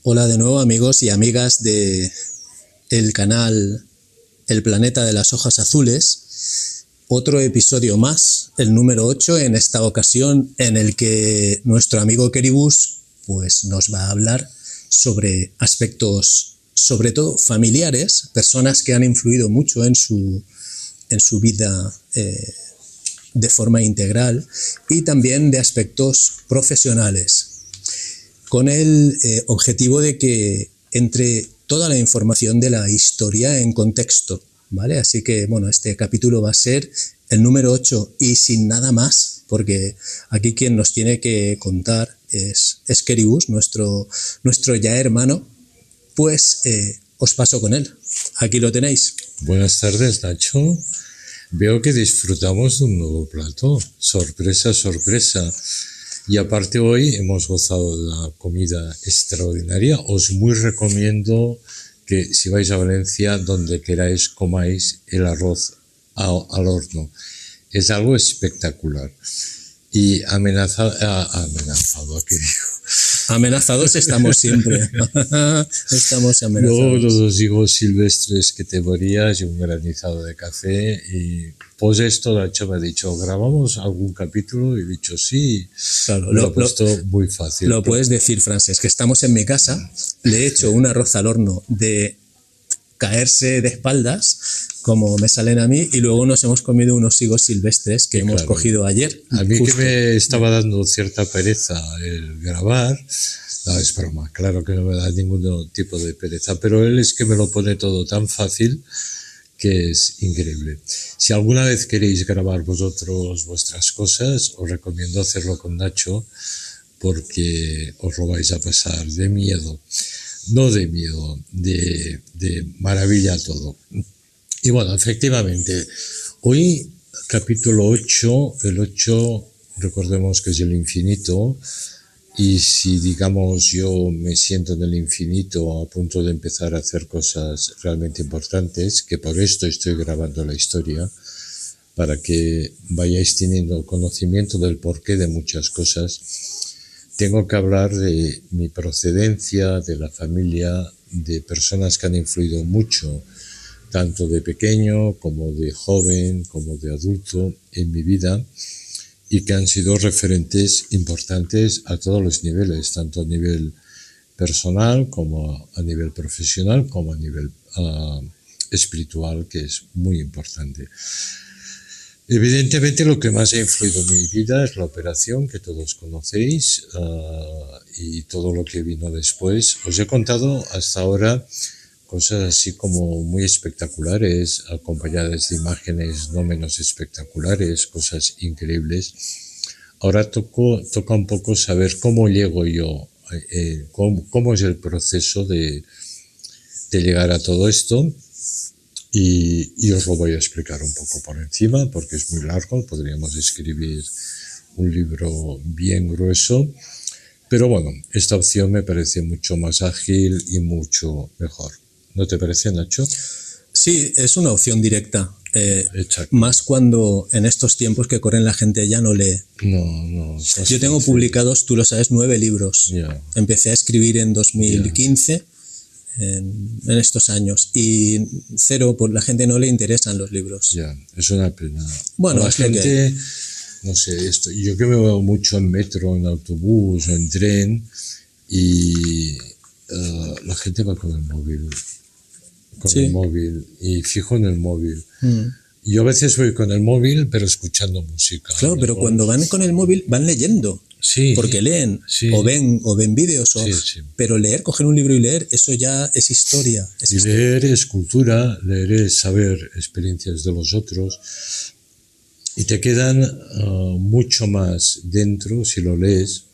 Hola de nuevo amigos y amigas de el canal El Planeta de las Hojas Azules. Otro episodio más, el número 8 en esta ocasión, en el que nuestro amigo Keribus pues, nos va a hablar sobre aspectos, sobre todo familiares, personas que han influido mucho en su vida de forma integral, y también de aspectos profesionales, con el objetivo de que entre toda la información de la historia en contexto, ¿vale? Así que, bueno, este capítulo va a ser el número 8 y sin nada más, porque aquí quien nos tiene que contar es Keribus, nuestro ya hermano, pues os paso con él. Aquí lo tenéis. Buenas tardes, Nacho. Veo que disfrutamos de un nuevo plato. Sorpresa, sorpresa. Y aparte hoy hemos gozado de la comida extraordinaria. Os muy recomiendo que si vais a Valencia, donde queráis, comáis el arroz al horno. Es algo espectacular. Y amenazados estamos siempre. Estamos amenazados. Luego los higos silvestres que te morías y un granizado de café. Y pues esto, Nacho me ha dicho, ¿grabamos algún capítulo? Y he dicho sí. Claro, lo he puesto muy fácil. Lo puedes decir, Francesc, que estamos en mi casa, le he hecho un arroz al horno de caerse de espaldas, como me salen a mí, y luego nos hemos comido unos higos silvestres que hemos cogido ayer. A mí justo. Que me estaba dando cierta pereza el grabar, no, es broma, claro que no me da ningún tipo de pereza, pero él es que me lo pone todo tan fácil que es increíble. Si alguna vez queréis grabar vosotros vuestras cosas, os recomiendo hacerlo con Nacho, porque os lo vais a pasar de miedo. No de miedo, de maravilla todo. Y bueno, efectivamente, hoy capítulo 8, el 8, recordemos que es el infinito, y si digamos yo me siento en el infinito a punto de empezar a hacer cosas realmente importantes, que por esto estoy grabando la historia, para que vayáis teniendo conocimiento del porqué de muchas cosas, tengo que hablar de mi procedencia, de la familia, de personas que han influido mucho, tanto de pequeño como de joven, como de adulto en mi vida, y que han sido referentes importantes a todos los niveles, tanto a nivel personal como a nivel profesional, como a nivel espiritual, que es muy importante. Evidentemente lo que más ha influido en mi vida es la operación que todos conocéis y todo lo que vino después. Os he contado hasta ahora cosas así como muy espectaculares, acompañadas de imágenes no menos espectaculares, cosas increíbles. Ahora toca un poco saber cómo llego yo, cómo es el proceso de llegar a todo esto. Y os lo voy a explicar un poco por encima, porque es muy largo, podríamos escribir un libro bien grueso, pero bueno, esta opción me parece mucho más ágil y mucho mejor. ¿No te parece, Nacho? Sí, es una opción directa, más cuando en estos tiempos que corren la gente ya no lee. No. Yo tengo publicados, tú lo sabes, 9 libros. Yeah. Empecé a escribir en 2015. Yeah. En estos años, y cero, pues la gente no le interesan los libros. Ya, es una pena. Bueno, la gente, no sé, yo que me veo mucho en metro, en autobús o en tren, y la gente va con el móvil, el móvil, y fijo en el móvil. Yo a veces voy con el móvil, pero escuchando música. Claro, pero cuando van con el móvil van leyendo. Sí, porque leen, sí. o ven vídeos, sí. Pero leer, coger un libro y leer, eso ya es historia. Leer es cultura, leer es saber experiencias de los otros, y te quedan mucho más dentro si lo lees.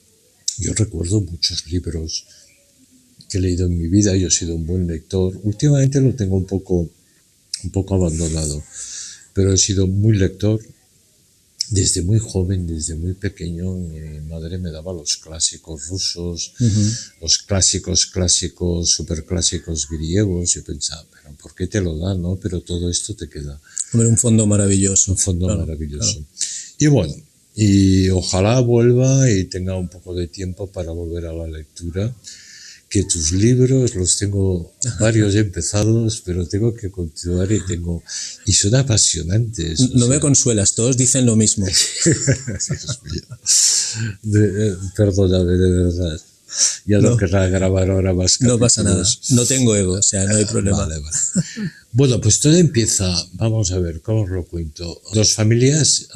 Yo recuerdo muchos libros que he leído en mi vida, yo he sido un buen lector. Últimamente lo tengo un poco abandonado, pero he sido muy lector. Desde muy joven, desde muy pequeño, mi madre me daba los clásicos rusos, los clásicos, superclásicos griegos. Yo pensaba, pero ¿por qué te lo dan, no? Pero todo esto te queda. Hombre, un fondo maravilloso. Un fondo maravilloso. Claro. Y bueno, y ojalá vuelva y tenga un poco de tiempo para volver a la lectura, que tus libros los tengo varios empezados, pero tengo que continuar y son apasionantes. No me consuelas, todos dicen lo mismo. Dios mío. Perdóname, de verdad. Ya no querrá grabar ahora más capítulos. No pasa nada, no tengo ego, o sea, no hay problema. Vale. Bueno, pues todo empieza, vamos a ver, ¿cómo os lo cuento? Dos familias,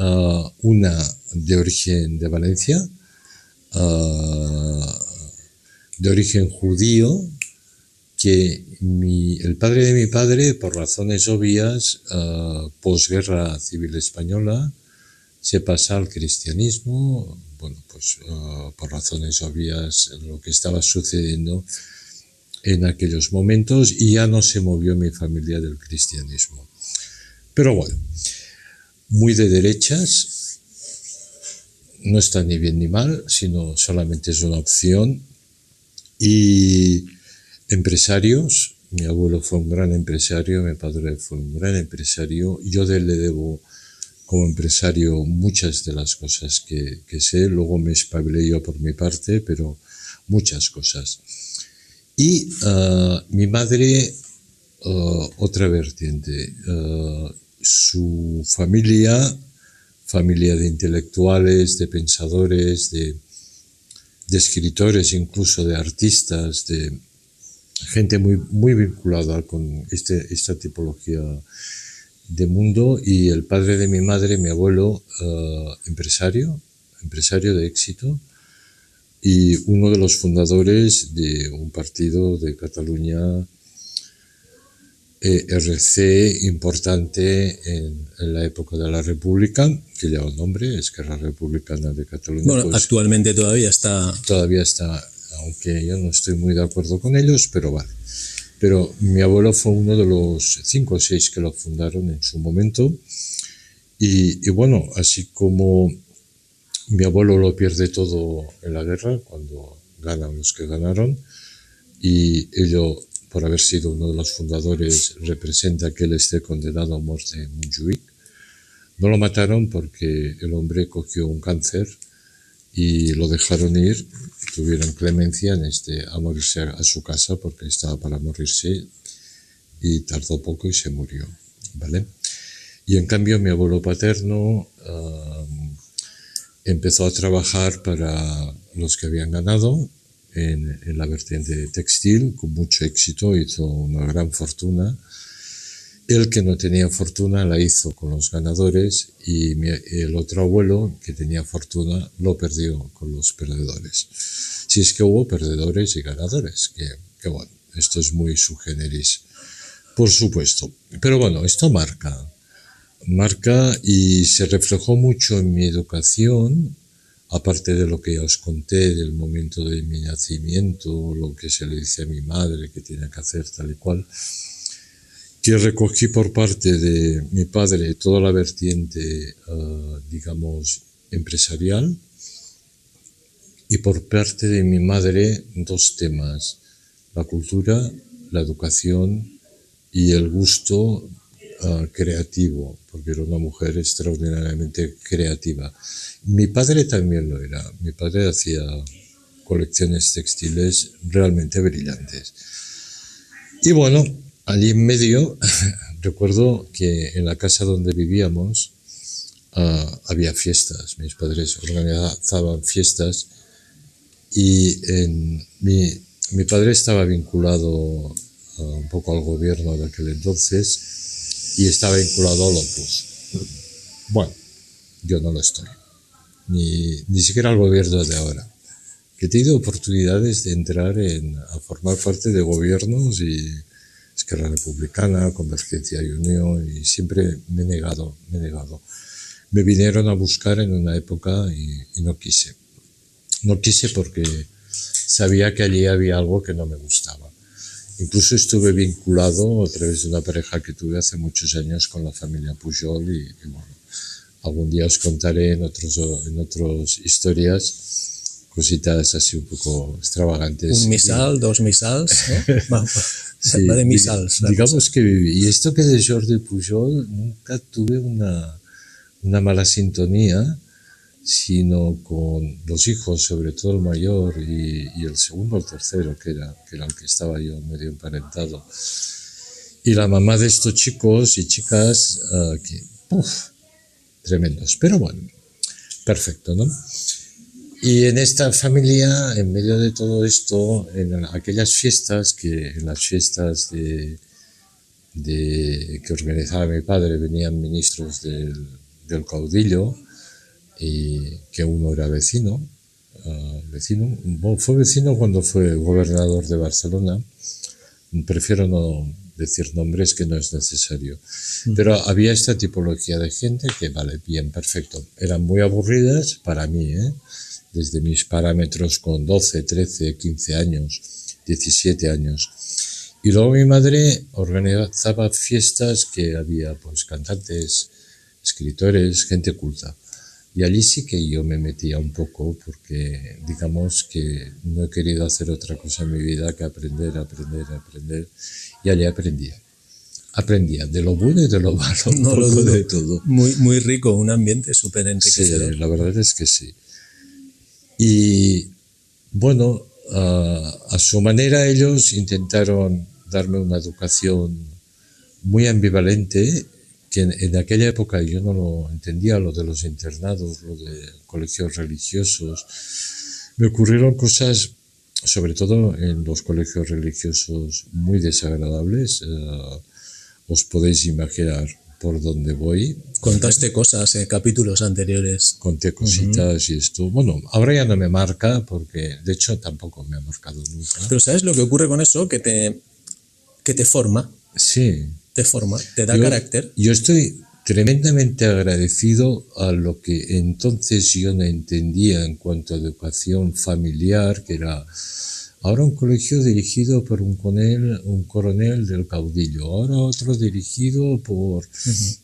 una de origen de Valencia, de origen judío, que el padre de mi padre, por razones obvias, posguerra civil española, se pasa al cristianismo, bueno, pues por razones obvias lo que estaba sucediendo en aquellos momentos, y ya no se movió mi familia del cristianismo. Pero bueno, muy de derechas, no está ni bien ni mal, sino solamente es una opción. Y empresarios, mi abuelo fue un gran empresario, mi padre fue un gran empresario, yo de él le debo como empresario muchas de las cosas que sé, luego me espabilé yo por mi parte, pero muchas cosas. Y mi madre, otra vertiente, su familia de intelectuales, de pensadores, de escritores, incluso de artistas, de gente muy vinculada con esta tipología de mundo. Y el padre de mi madre, mi abuelo, empresario de éxito, y uno de los fundadores de un partido de Cataluña, RC, importante en la época de la República, que lleva un nombre, Esquerra Republicana de Cataluña. Bueno, pues, actualmente todavía está, aunque yo no estoy muy de acuerdo con ellos, pero vale. Pero mi abuelo fue uno de los 5 o 6 que lo fundaron en su momento. Y bueno, así como mi abuelo lo pierde todo en la guerra, cuando ganan los que ganaron, y ello, por haber sido uno de los fundadores, representa que él esté condenado a muerte en Montjuïc. No lo mataron porque el hombre cogió un cáncer y lo dejaron ir, tuvieron clemencia a morirse a su casa porque estaba para morirse, y tardó poco y se murió, ¿vale? Y en cambio mi abuelo paterno empezó a trabajar para los que habían ganado en la vertiente textil, con mucho éxito, hizo una gran fortuna. El que no tenía fortuna la hizo con los ganadores, y el otro abuelo, que tenía fortuna, lo perdió con los perdedores. Si es que hubo perdedores y ganadores, que bueno, esto es muy sui generis, por supuesto. Pero bueno, esto marca y se reflejó mucho en mi educación, aparte de lo que ya os conté del momento de mi nacimiento, lo que se le dice a mi madre que tiene que hacer tal y cual, que recogí por parte de mi padre toda la vertiente, digamos, empresarial, y por parte de mi madre 2 temas: la cultura, la educación y el gusto creativo, porque era una mujer extraordinariamente creativa. Mi padre también lo era. Mi padre hacía colecciones textiles realmente brillantes. Y bueno, allí en medio, recuerdo que en la casa donde vivíamos había fiestas. Mis padres organizaban fiestas, y mi padre estaba vinculado un poco al gobierno de aquel entonces, y estaba vinculado al Opus. Bueno, yo no lo estoy, ni siquiera al gobierno de ahora, que he tenido oportunidades de entrar a formar parte de gobiernos, y Esquerra Republicana, Convergencia y Unión, y siempre me he negado. Me vinieron a buscar en una época y no quise. No quise porque sabía que allí había algo que no me gustaba. Incluso estuve vinculado a través de una pareja que tuve hace muchos años con la familia Pujol, y bueno, algún día os contaré en otras historias cositas así un poco extravagantes. Un misal, 2 misals, ¿no? Sí, va de misals. Digamos que viví. Y esto que de Jordi Pujol, nunca tuve una mala sintonía, sino con los hijos, sobre todo el mayor y el segundo o el tercero, que era el que estaba yo medio emparentado. Y la mamá de estos chicos y chicas, tremendos. Pero bueno, perfecto, ¿no? Y en esta familia, en medio de todo esto, en aquellas fiestas, en las fiestas que organizaba mi padre, venían ministros del caudillo, y que uno era vecino, bueno, fue vecino cuando fue gobernador de Barcelona. Prefiero no decir nombres, que no es necesario. Pero había esta tipología de gente que, vale, bien, perfecto. Eran muy aburridas para mí, desde mis parámetros con 12, 13, 15 años, 17 años. Y luego mi madre organizaba fiestas que había pues cantantes, escritores, gente culta. Y allí sí que yo me metía un poco, porque digamos que no he querido hacer otra cosa en mi vida que aprender. Y allí aprendía de lo bueno y de lo malo, No lo dudo. de todo. Muy, muy rico, un ambiente súper enriquecedor. Sí, la verdad es que sí. Y bueno, a su manera ellos intentaron darme una educación muy ambivalente, que en aquella época yo no lo entendía, lo de los internados, lo de colegios religiosos. Me ocurrieron cosas, sobre todo en los colegios religiosos, muy desagradables. Os podéis imaginar por dónde voy. Contaste cosas en capítulos anteriores. Conté cositas y esto. Bueno, ahora ya no me marca, porque de hecho tampoco me ha marcado nunca. Pero ¿sabes lo que ocurre con eso? Que te forma. Sí. Te forma, te da carácter. Yo estoy tremendamente agradecido a lo que entonces yo no entendía en cuanto a educación familiar, que era ahora un colegio dirigido por un coronel del caudillo, ahora otro dirigido por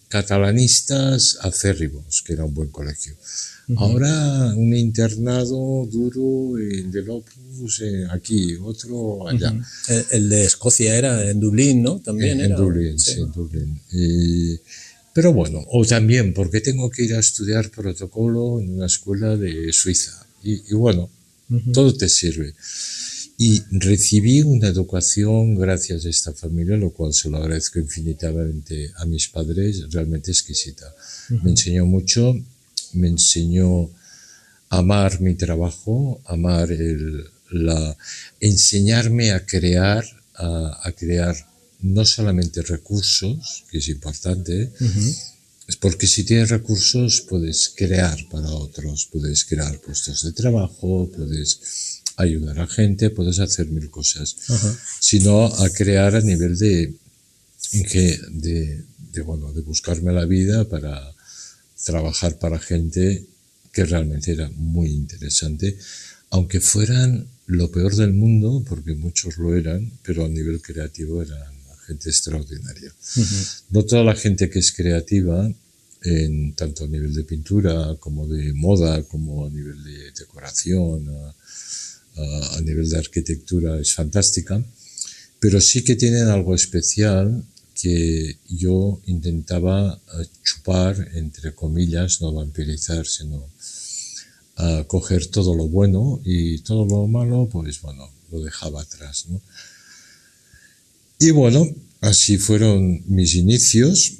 catalanistas acérrimos, que era un buen colegio. Ahora un internado duro del Opus aquí, otro allá. El de Escocia era en Dublín, ¿no? También en era. Dublín, sí, en Dublín. Pero bueno, o también porque tengo que ir a estudiar protocolo en una escuela de Suiza. Y bueno, todo te sirve. Y recibí una educación gracias a esta familia, lo cual se lo agradezco infinitamente a mis padres, realmente exquisita. Me enseñó mucho, me enseñó a amar mi trabajo, enseñarme a crear no solamente recursos, que es importante, es porque si tienes recursos puedes crear para otros, puedes crear puestos de trabajo, puedes ayudar a gente, puedes hacer mil cosas, sino a crear a nivel de buscarme la vida para trabajar para gente que realmente era muy interesante, aunque fueran lo peor del mundo, porque muchos lo eran, pero a nivel creativo eran gente extraordinaria. No toda la gente que es creativa, tanto a nivel de pintura como de moda, como a nivel de decoración, a nivel de arquitectura, es fantástica, pero sí que tienen algo especial que yo intentaba chupar, entre comillas, no vampirizar, sino coger todo lo bueno, y todo lo malo, pues bueno, lo dejaba atrás, ¿no? Y bueno, así fueron mis inicios.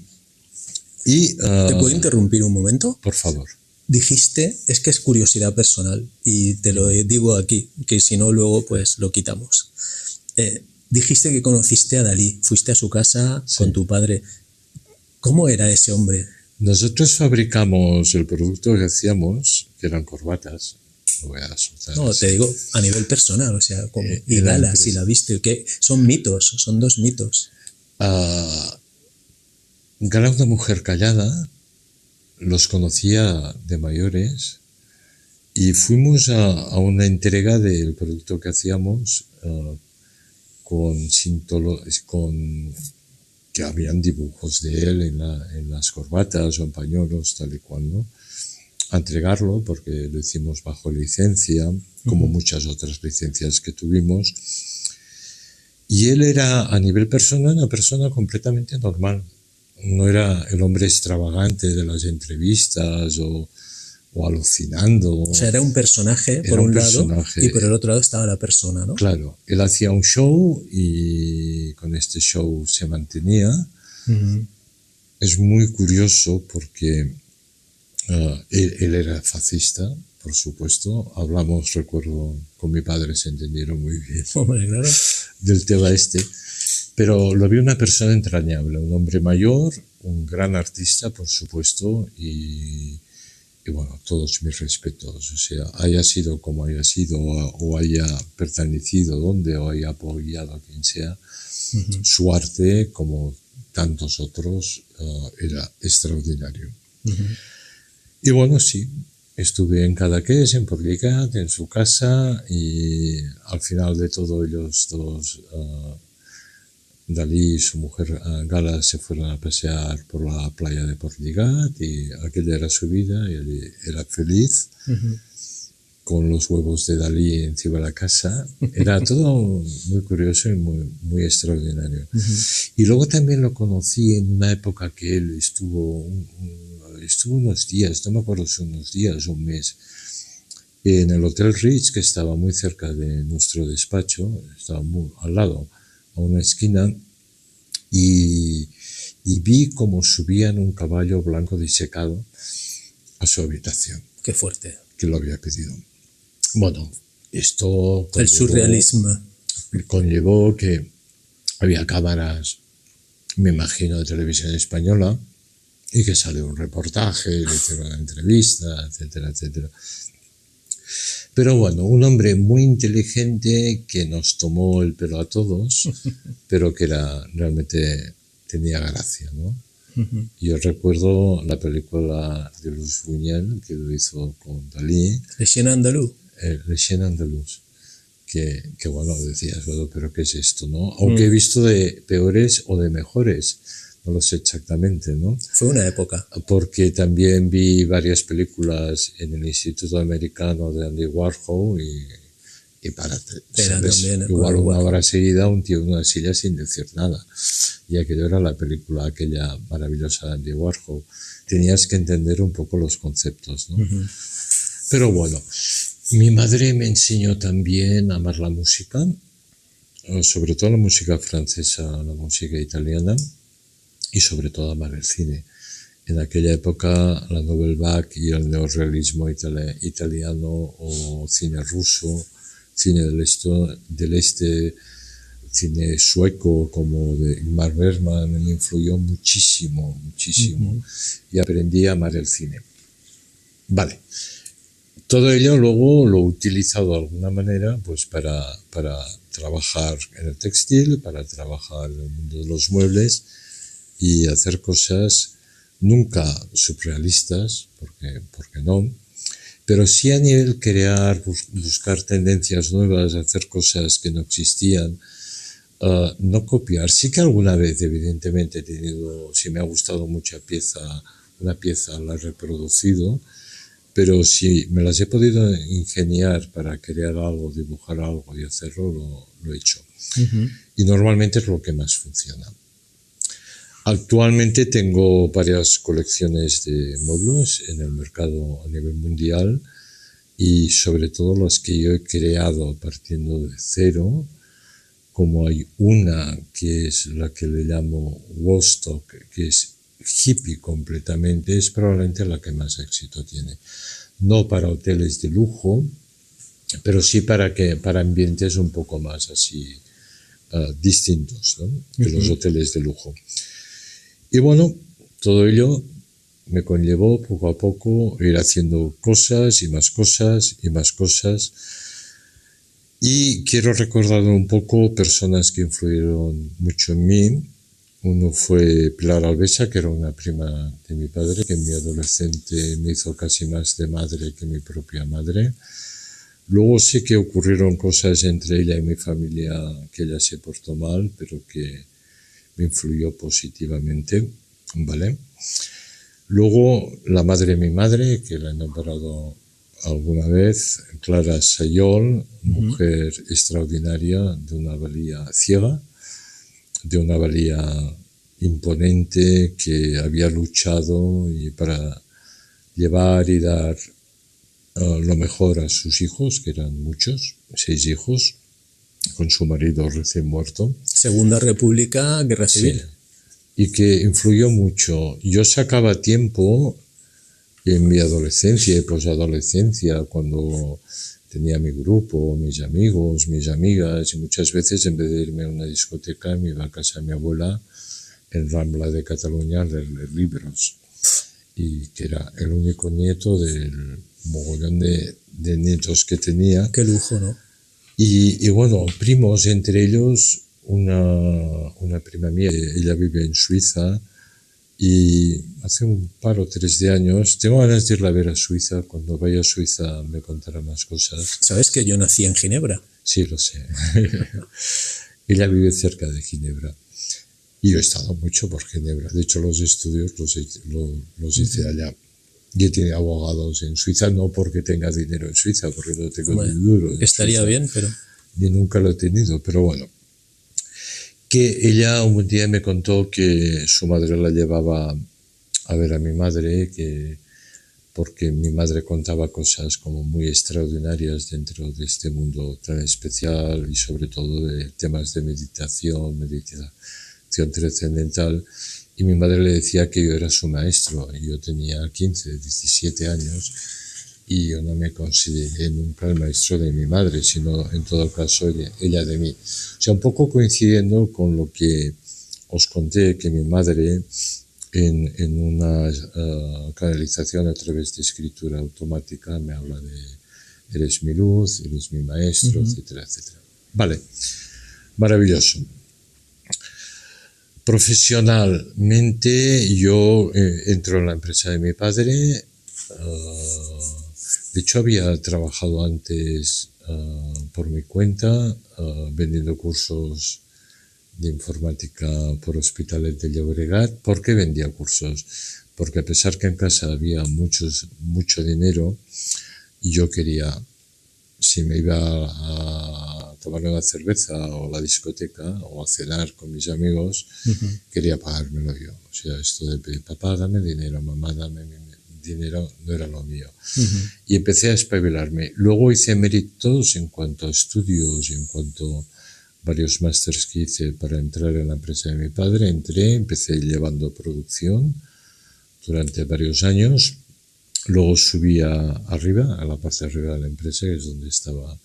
¿Te puedo interrumpir un momento? Por favor. Dijiste, es que es curiosidad personal, y te lo digo aquí, que si no luego pues lo quitamos. Dijiste que conociste a Dalí, fuiste a su casa con tu padre. ¿Cómo era ese hombre? Nosotros fabricamos el producto que hacíamos, que eran corbatas. No voy a soltar. No, te digo a nivel personal, o sea, y galas, y la viste, que son mitos, son dos mitos. Gala, una mujer callada, los conocía de mayores, y fuimos a una entrega del producto que hacíamos que habían dibujos de él en las corbatas o en pañuelos, tal y cual, ¿no? A entregarlo, porque lo hicimos bajo licencia, como muchas otras licencias que tuvimos. Y él era, a nivel personal, una persona completamente normal. No era el hombre extravagante de las entrevistas o o alucinando. O sea, era un personaje por un lado y por el otro lado estaba la persona, ¿no? Claro, él hacía un show y con este show se mantenía. Uh-huh. Es muy curioso porque él era fascista, por supuesto. Hablamos, recuerdo, con mi padre se entendieron muy bien. Hombre, claro. Del tema este. Pero lo vi una persona entrañable, un hombre mayor, un gran artista, por supuesto, y bueno, todos mis respetos. O sea, haya sido como haya sido, o haya pertenecido donde, o haya apoyado a quien sea, uh-huh. Su arte, como tantos otros, era extraordinario. Uh-huh. Y bueno, sí, estuve en Cadaqués, en Portligat, en su casa, y al final de todo ellos dos, Dalí y su mujer Gala, se fueron a pasear por la playa de Portligat, y aquella era su vida, y él era feliz, uh-huh. Con los huevos de Dalí encima de la casa. Era todo muy curioso y muy, muy extraordinario. Uh-huh. Y luego también lo conocí en una época que él estuvo unos días, no me acuerdo si unos días o un mes, en el Hotel Ritz, que estaba muy cerca de nuestro despacho, estaba muy al lado, a una esquina, y vi cómo subían un caballo blanco disecado a su habitación. Qué fuerte. Que lo había pedido. Bueno, esto el surrealismo conllevó que había cámaras, me imagino, de televisión española, y que salió un reportaje, le hicieron una entrevista, etcétera, etcétera. Pero bueno, un hombre muy inteligente que nos tomó el pelo a todos, pero que realmente tenía gracia, ¿no? Uh-huh. Yo recuerdo la película de Luis Buñuel, que lo hizo con Dalí. Le Chien Andaluz. Le Chien Andaluz. Que bueno, decías, bueno, pero ¿qué es esto, no? Aunque he visto de peores o de mejores, no lo sé exactamente, ¿no? Fue una época. Porque también vi varias películas en el Instituto Americano de Andy Warhol y también, igual una hora seguida un tío en una silla sin decir nada. Y aquello era la película aquella maravillosa de Andy Warhol. Tenías que entender un poco los conceptos, ¿no? Uh-huh. Pero bueno, mi madre me enseñó también a amar la música, sobre todo la música francesa, la música italiana, y sobre todo a amar el cine. En aquella época la Nouvelle Vague y el neorrealismo italiano o cine ruso, cine del este, cine sueco como de Ingmar Bergman me influyó muchísimo, muchísimo. Uh-huh. Y aprendí a amar el cine. Vale. Todo ello luego lo he utilizado de alguna manera pues para trabajar en el textil, para trabajar en el mundo de los muebles y hacer cosas nunca surrealistas, porque no, pero sí a nivel crear, buscar tendencias nuevas, hacer cosas que no existían, no copiar. Sí que alguna vez, evidentemente, he tenido, si me ha gustado mucha una pieza la he reproducido, pero si me las he podido ingeniar para crear algo, dibujar algo y hacerlo, lo he hecho. Uh-huh. Y normalmente es lo que más funciona. Actualmente tengo varias colecciones de muebles en el mercado a nivel mundial y sobre todo las que yo he creado partiendo de cero, como hay una que es la que le llamo Woodstock, que es hippie completamente, es probablemente la que más éxito tiene. No para hoteles de lujo, pero sí para ambientes un poco más así distintos, ¿no? Que los hoteles de lujo. Y bueno, todo ello me conllevó poco a poco ir haciendo cosas y más cosas y más cosas. Y quiero recordar un poco personas que influyeron mucho en mí. Uno fue Pilar Alvesa, que era una prima de mi padre, que en mi adolescente me hizo casi más de madre que mi propia madre. Luego sí que ocurrieron cosas entre ella y mi familia que ella se portó mal, pero que me influyó positivamente, ¿vale? Luego la madre de mi madre, que la he nombrado alguna vez, Clara Sayol, mujer extraordinaria, de una valía ciega, de una valía imponente, que había luchado y para llevar y dar lo mejor a sus hijos, que eran muchos, 6 hijos, con su marido recién muerto. Segunda República, Guerra Civil. Sí, y que influyó mucho. Yo sacaba tiempo en mi adolescencia y posadolescencia, cuando tenía mi grupo, mis amigos, mis amigas, y muchas veces en vez de irme a una discoteca me iba a casa de mi abuela en Rambla de Cataluña a leer libros. Y que era el único nieto del mogollón de nietos que tenía. Qué lujo, ¿no? Y bueno, primos, entre ellos una prima mía, ella vive en Suiza, y hace un par o 3 de años, tengo ganas de irla a ver a Suiza. Cuando vaya a Suiza me contará más cosas. ¿Sabes que yo nací en Ginebra? Sí, lo sé. Ella vive cerca de Ginebra. Y yo he estado mucho por Ginebra. De hecho, los estudios los hice allá. Y he tenido abogados en Suiza, no porque tenga dinero en Suiza, porque no tengo Bueno, ni duro. estaría Suiza. bien, pero... Ni nunca lo he tenido, pero bueno. Que ella un día me contó que su madre la llevaba a ver a mi madre, porque mi madre contaba cosas como muy extraordinarias dentro de este mundo tan especial, y sobre todo de temas de meditación trascendental. Y mi madre le decía que yo era su maestro, y yo tenía 15, 17 años, y yo no me consideré nunca el maestro de mi madre, sino en todo caso ella de mí. O sea, un poco coincidiendo con lo que os conté, que mi madre en una canalización a través de escritura automática me habla de eres mi luz, eres mi maestro, etcétera, etcétera. Vale, maravilloso. Profesionalmente yo entro en la empresa de mi padre. De hecho, había trabajado antes por mi cuenta, vendiendo cursos de informática por Hospitalet de Llobregat. ¿Por qué vendía cursos? Porque a pesar que en casa había mucho dinero, y yo quería, si me iba a tomar una cerveza o a la discoteca o a cenar con mis amigos, quería pagármelo yo. O sea, esto de papá, dame dinero, mamá, dame dinero, no era lo mío. Y empecé a espabilarme. Luego hice méritos en cuanto a estudios y en cuanto a varios másters que hice para entrar en la empresa de mi padre. Empecé llevando producción durante varios años. Luego subí arriba, a la parte de arriba de la empresa, que es donde estaba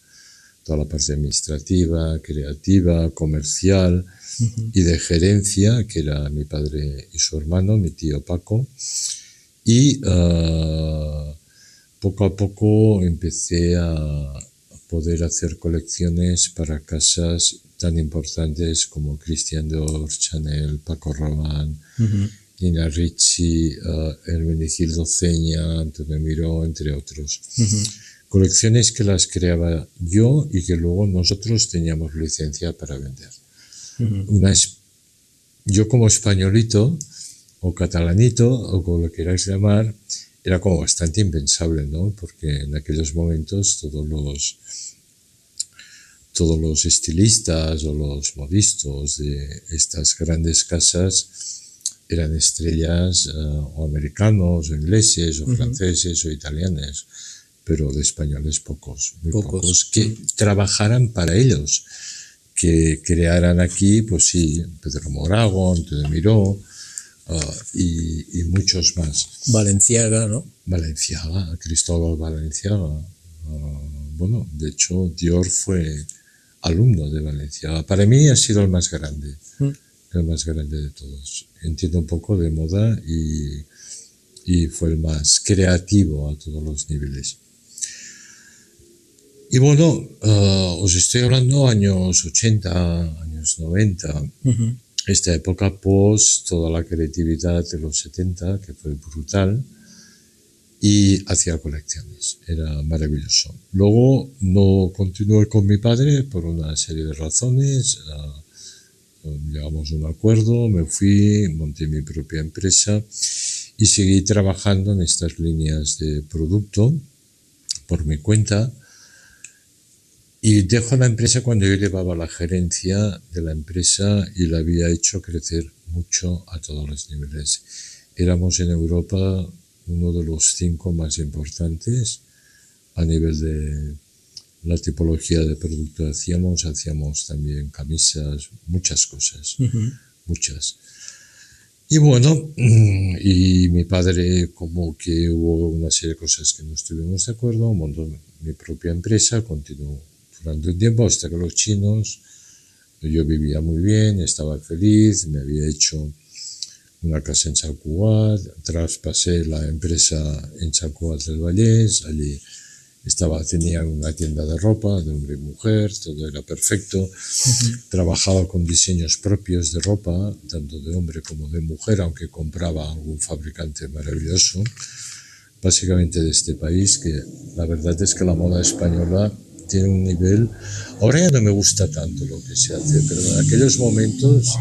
toda la parte administrativa, creativa, comercial y de gerencia, que era mi padre y su hermano, mi tío Paco. Y poco a poco empecé a poder hacer colecciones para casas tan importantes como Christian Dior, Chanel, Paco Rabanne, Nina Ricci, Hermenegildo Ceña, Antonio Miró, entre otros. Colecciones que las creaba yo y que luego nosotros teníamos licencia para vender. Yo como españolito o catalanito, o como lo queráis llamar, era como bastante impensable, ¿no? Porque en aquellos momentos todos los estilistas o los modistas de estas grandes casas eran estrellas o americanos, o ingleses, o franceses, o italianos, pero de españoles muy pocos, que trabajaran para ellos, que crearan aquí, pues sí, Pedro Morago, Antonio Miró, y muchos más. Valenciaga, ¿no? Valenciaga, Cristóbal Valenciaga. Bueno, de hecho, Dior fue alumno de Valenciaga. Para mí ha sido el más grande de todos. Entiendo un poco de moda y fue el más creativo a todos los niveles. Y bueno, os estoy hablando años 80, años 90. Esta época post toda la creatividad de los 70, que fue brutal, y hacía colecciones, era maravilloso. Luego no continué con mi padre por una serie de razones, llegamos a un acuerdo, me fui, monté mi propia empresa y seguí trabajando en estas líneas de producto por mi cuenta. Y dejo la empresa cuando yo llevaba la gerencia de la empresa y la había hecho crecer mucho a todos los niveles. Éramos en Europa uno de los 5 más importantes a nivel de la tipología de producto hacíamos también camisas, muchas cosas, muchas. Y bueno, y mi padre, como que hubo una serie de cosas que no estuvimos de acuerdo, montó mi propia empresa, continuó durante un tiempo hasta que los chinos, yo vivía muy bien, estaba feliz, me había hecho una casa en Sant Cugat, traspasé la empresa en Sant Cugat del Vallès, allí tenía una tienda de ropa de hombre y mujer, todo era perfecto. Trabajaba con diseños propios de ropa, tanto de hombre como de mujer, aunque compraba algún fabricante maravilloso, básicamente de este país, que la verdad es que la moda española tiene un nivel. Ahora ya no me gusta tanto lo que se hace, pero en aquellos momentos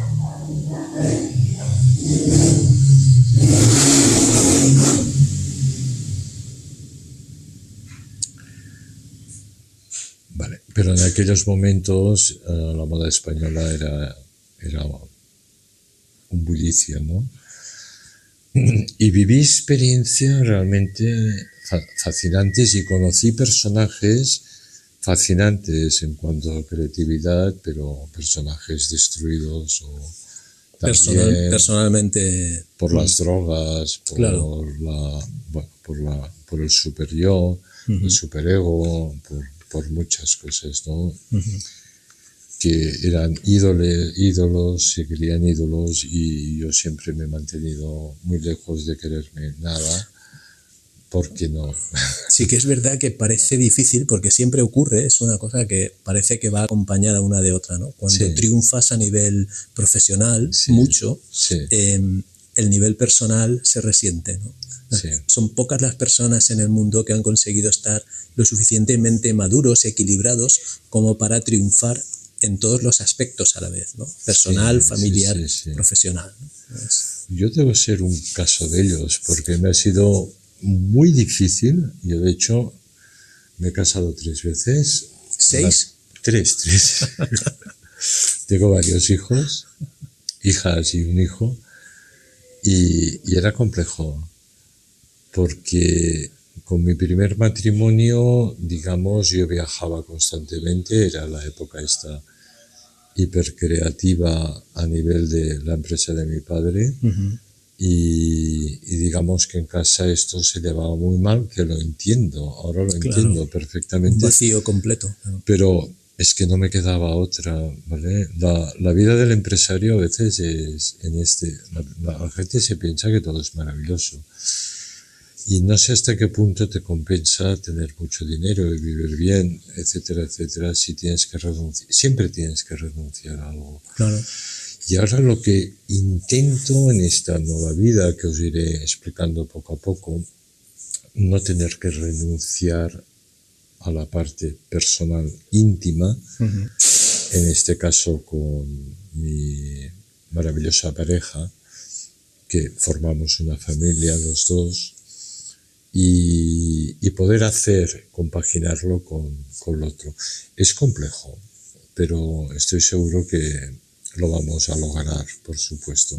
pero en aquellos momentos la moda española era un bullicio, ¿no? Y viví experiencias realmente fascinantes y conocí personajes fascinantes en cuanto a creatividad, pero personajes destruidos o personalmente por las drogas, por claro. Por el super yo, el superego, por muchas cosas, ¿no? Que eran ídolos, se querían ídolos, y yo siempre me he mantenido muy lejos de quererme nada, porque no. Sí que es verdad que parece difícil, porque siempre ocurre, es una cosa que parece que va acompañada una de otra, ¿no? Cuando triunfas a nivel profesional, mucho, el nivel personal se resiente, ¿no? Son pocas las personas en el mundo que han conseguido estar lo suficientemente maduros, equilibrados, como para triunfar en todos los aspectos a la vez, ¿no? Personal, familiar, profesional, ¿no? Yo debo ser un caso de ellos, porque me ha sido muy difícil. Yo, de hecho, me he casado 3 veces. ¿6? 3. Tengo varios hijos, hijas y un hijo, y era complejo, porque con mi primer matrimonio, digamos, yo viajaba constantemente, era la época esta hipercreativa a nivel de la empresa de mi padre, y digamos que en casa esto se llevaba muy mal, que lo entiendo, ahora lo entiendo perfectamente. Un vacío completo. Pero es que no me quedaba otra, ¿vale? La vida del empresario a veces es la gente se piensa que todo es maravilloso. Y no sé hasta qué punto te compensa tener mucho dinero y vivir bien, etcétera, etcétera, si tienes que renunciar. Siempre tienes que renunciar a algo. Claro. Y ahora lo que intento en esta nueva vida, que os iré explicando poco a poco, no tener que renunciar a la parte personal íntima, en este caso con mi maravillosa pareja, que formamos una familia los dos, y poder compaginarlo con lo otro. Es complejo, pero estoy seguro que lo vamos a lograr, por supuesto.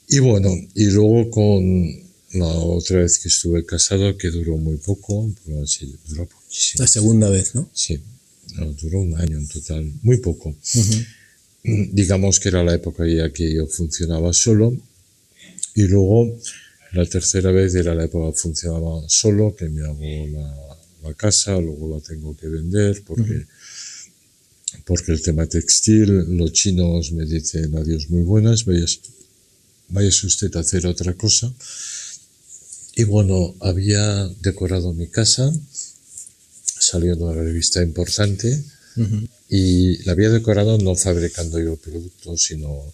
Y bueno, y luego con la otra vez que estuve casado, que duró muy poco, duró poquísimo. La segunda vez, ¿no? Sí, duró 1 año en total, muy poco. Digamos que era la época ya que yo funcionaba solo, y luego la tercera vez era la época que funcionaba solo, que me hago la casa, luego la tengo que vender porque el tema textil, los chinos me dicen adiós muy buenas, vayas usted a hacer otra cosa. Y bueno, había decorado mi casa, salió de una revista importante, y la había decorado no fabricando yo productos, sino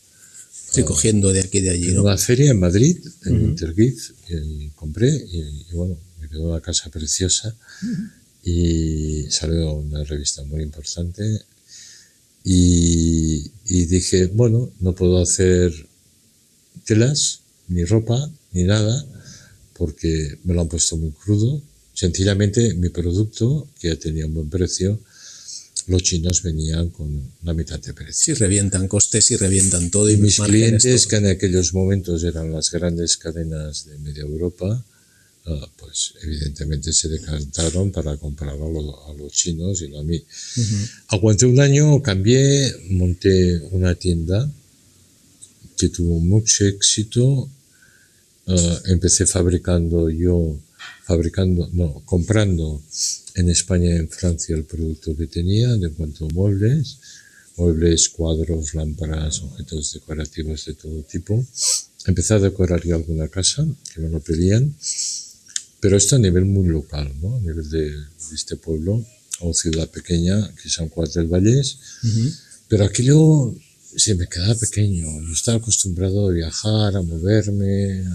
cogiendo de aquí y de allí, en ¿no? una feria en Madrid, en Intergift, y compré, y bueno, me quedó una casa preciosa, y salió una revista muy importante, y dije, bueno, no puedo hacer telas, ni ropa, ni nada, porque me lo han puesto muy crudo. Sencillamente mi producto, que ya tenía un buen precio, los chinos venían con la mitad de precio. Sí, revientan costes y revientan todo. Y mis clientes, que en aquellos momentos eran las grandes cadenas de media Europa, pues evidentemente se decantaron para comprarlo a los chinos y no a mí. Aguanté un año, cambié, monté una tienda que tuvo mucho éxito. Empecé comprando en España y en Francia el producto que tenía de cuanto a muebles, cuadros, lámparas, objetos decorativos de todo tipo. Empecé a decorar ya alguna casa que me lo pedían, pero esto a nivel muy local, ¿no? A nivel de este pueblo o ciudad pequeña que es San Juan del Vallés. Pero aquello se me quedaba pequeño. Yo estaba acostumbrado a viajar, a moverme,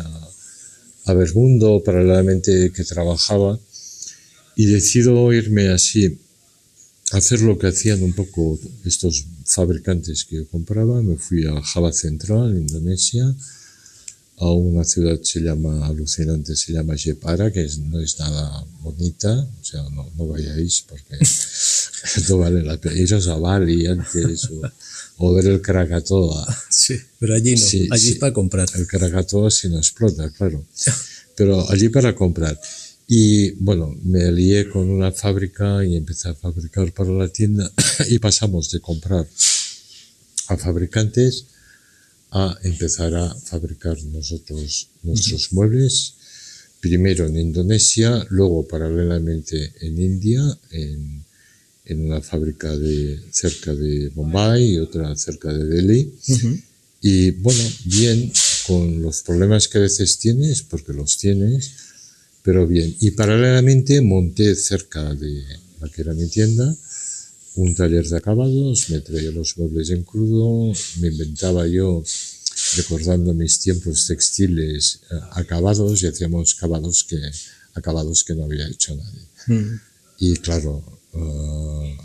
a ver mundo, paralelamente que trabajaba, y decido irme así, a hacer lo que hacían un poco estos fabricantes que yo compraba. Me fui a Java Central, Indonesia, a una ciudad alucinante, se llama Jepara, que no es nada bonita, o sea, no vayáis porque no vale la pena. Iros a Bali antes o ver el Krakatoa. Sí, pero allí no, sí, allí es para comprar. El Krakatoa sí no explota, claro, pero allí para comprar. Y bueno, me lié con una fábrica y empecé a fabricar para la tienda y pasamos de comprar a fabricantes a empezar a fabricar nosotros nuestros muebles, primero en Indonesia, luego paralelamente en India, en una fábrica cerca de Bombay y otra cerca de Delhi. Y bueno, bien, con los problemas que a veces tienes, porque los tienes, pero bien. Y paralelamente monté cerca de la que era mi tienda un taller de acabados, me traía los muebles en crudo, me inventaba yo, recordando mis tiempos textiles, acabados, y hacíamos acabados que no había hecho nadie. Y claro,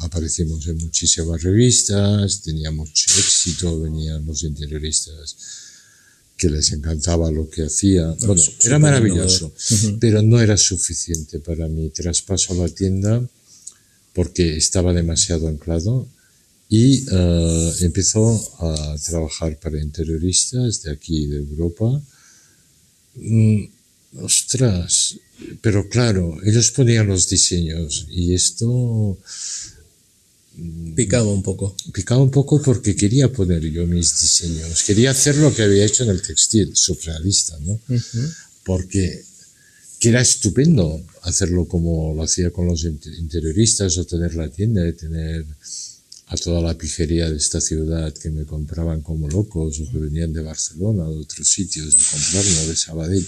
aparecimos en muchísimas revistas, tenía mucho éxito, venían los interioristas que les encantaba lo que hacía. Bueno, era maravilloso, pero no era suficiente para mi traspaso a la tienda, porque estaba demasiado anclado, y empezó a trabajar para interioristas de aquí, de Europa. Ostras, pero claro, ellos ponían los diseños y esto picaba un poco. Picaba un poco porque quería poner yo mis diseños, quería hacer lo que había hecho en el textil, surrealista, ¿no? Porque que era estupendo hacerlo como lo hacía con los interioristas, o tener la tienda, de tener a toda la pijería de esta ciudad que me compraban como locos, o que venían de Barcelona, de otros sitios, de comprarlo, de Sabadell.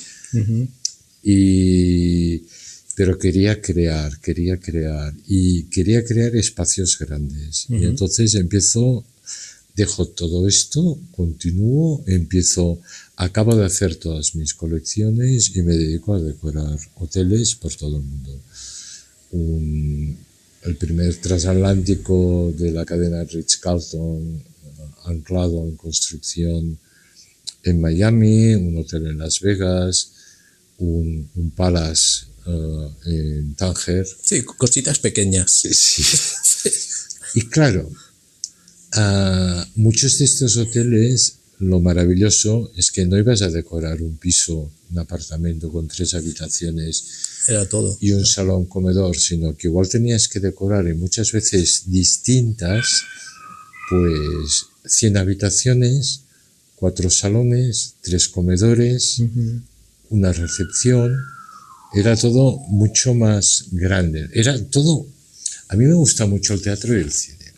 Pero quería crear espacios grandes. Y entonces dejo todo esto, continúo, acabo de hacer todas mis colecciones y me dedico a decorar hoteles por todo el mundo. El primer transatlántico de la cadena Ritz-Carlton, anclado en construcción en Miami, un hotel en Las Vegas, un Palace en Tánger. Sí, cositas pequeñas. Sí. Y claro, muchos de estos hoteles, lo maravilloso es que no ibas a decorar un piso, un apartamento con 3 habitaciones, era todo, y un salón comedor, sino que igual tenías que decorar, y muchas veces distintas, pues 100 habitaciones, 4 salones, 3 comedores, una recepción. Era todo mucho más grande. Era todo. A mí me gusta mucho el teatro y el cine.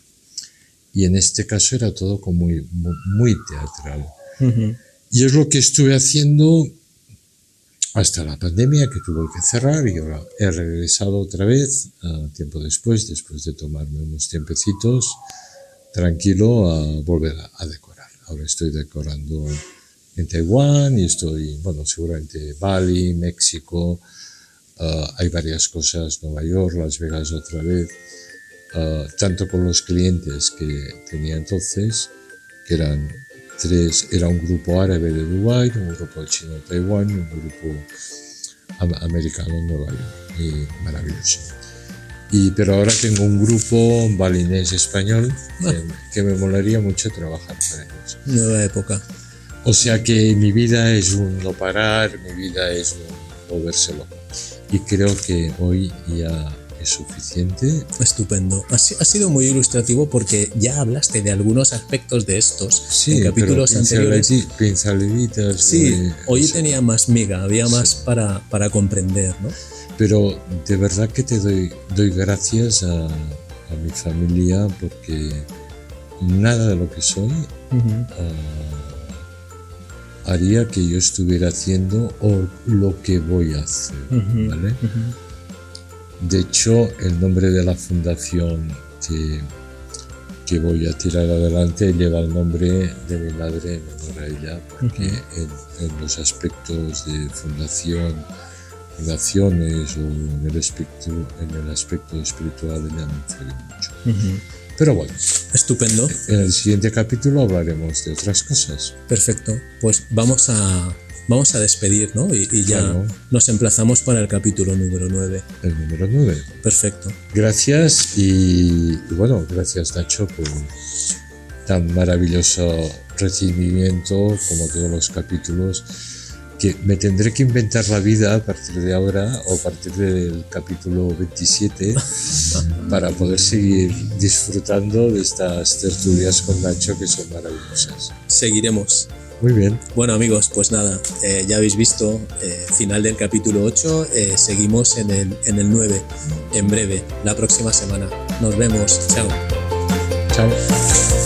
Y en este caso era todo como muy teatral. Y es lo que estuve haciendo hasta la pandemia, que tuve que cerrar, y ahora he regresado otra vez, tiempo después de tomarme unos tiempecitos, tranquilo, a volver a decorar. Ahora estoy decorando en Taiwán y seguramente Bali, México, hay varias cosas, Nueva York, Las Vegas otra vez, tanto con los clientes que tenía entonces, que eran 3, era un grupo árabe de Dubái, un grupo chino de Taiwán, un grupo americano en Nueva York, y maravilloso. Pero ahora tengo un grupo balinés español que me molaría mucho trabajar para ellos. Nueva época. O sea que mi vida es un no parar, mi vida es un volverse loco. y creo que hoy ya es suficiente. Estupendo. Ha sido muy ilustrativo porque ya hablaste de algunos aspectos de estos en capítulos anteriores. Pinceladitas. Sí, hoy tenía más miga, había más para comprender, ¿no? Pero de verdad que te doy gracias a mi familia, porque nada de lo que soy haría que yo estuviera haciendo o lo que voy a hacer, ¿vale? De hecho, el nombre de la fundación que voy a tirar adelante lleva el nombre de mi madre en honor a ella, porque en los aspectos de fundaciones o en el aspecto espiritual ella me influye mucho. Pero bueno, estupendo. En el siguiente capítulo hablaremos de otras cosas. Perfecto, pues vamos a despedir, ¿no? Y ya nos emplazamos para el capítulo número 9. El número 9. Perfecto. Gracias y bueno, gracias Nacho por tan maravilloso recibimiento como todos los capítulos, que me tendré que inventar la vida a partir de ahora o a partir del capítulo 27 para poder seguir disfrutando de estas tertulias con Nacho, que son maravillosas. Seguiremos. Muy bien. Bueno amigos, pues nada, ya habéis visto, final del capítulo 8, seguimos en el 9, en breve, la próxima semana. Nos vemos, chao. Chao.